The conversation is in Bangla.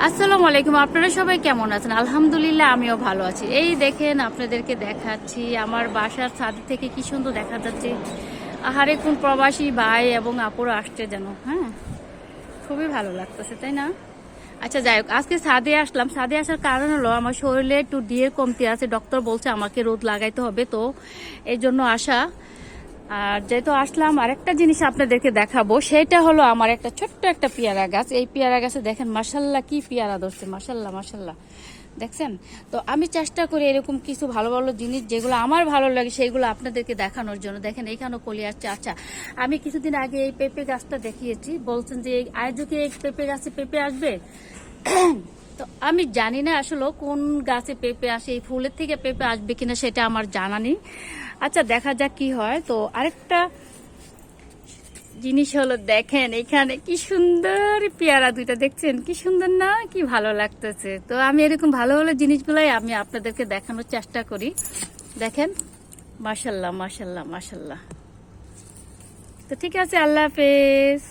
আসসালামু আলাইকুম। আপনারা সবাই কেমন আছেন? আলহামদুলিল্লাহ আমিও ভালো আছি। এই দেখেন আপনাদেরকে দেখাচ্ছি আমার বাসার ছাদ থেকে কি সুন্দর দেখা যাচ্ছে। আহারে কোন প্রবাসী ভাই এবং আপুরা আসছে যেন, হ্যাঁ খুবই ভালো লাগতেছে, তাই না? আচ্ছা যাই হোক, আজকে ছাদে আসলাম। ছাদে আসার কারণ হলো আমার শরীরে একটু ডিএর কমতি আছে, ডক্টর বলছে আমাকে রোদ লাগাইতে হবে, তো এই জন্য আসা। আর যেহেতু আসলাম, আরেকটা জিনিস আপনাদেরকে দেখাবো, সেটা হলো আমার একটা ছোট্ট একটা পেয়ারা গাছ। এই পেয়ারা গাছে দেখেন মাশাল্লাহ কি পেয়ারা ধরছে, মাশাল্লাহ মাশাল্লাহ, দেখছেন? তো আমি চেষ্টা করি এরকম কিছু ভালো ভালো জিনিস যেগুলো আমার ভালো লাগে সেইগুলো আপনাদেরকে দেখানোর জন্য। দেখেন এইখানেও কলি আসছে। আচ্ছা, আমি কিছুদিন আগে এই পেঁপে গাছটা দেখিয়েছি, বলছেন যে আজও কি এই পেঁপে গাছে পেঁপে আসবে? তো আমি জানি না আসলে কোন গাছে পেঁপে আসে, এই ফুলের থেকে পেঁপে আসবে কিনা সেটা আমার জানা নেই। আচ্ছা দেখা যাক কি হয়। তো আরেকটা জিনিস হলো, দেখেন এখানে কি সুন্দর পেয়ারা দুইটা, দেখছেন কি সুন্দর না? কি ভালো লাগতেছে। তো আমি এরকম ভালো ভালো জিনিসগুলাই আমি আপনাদেরকে দেখানোর চেষ্টা করি। দেখেন মাশাল্লাহ মাশাল্লাহ মাশাল্লাহ। তো ঠিক আছে, আল্লাহ হাফেজ।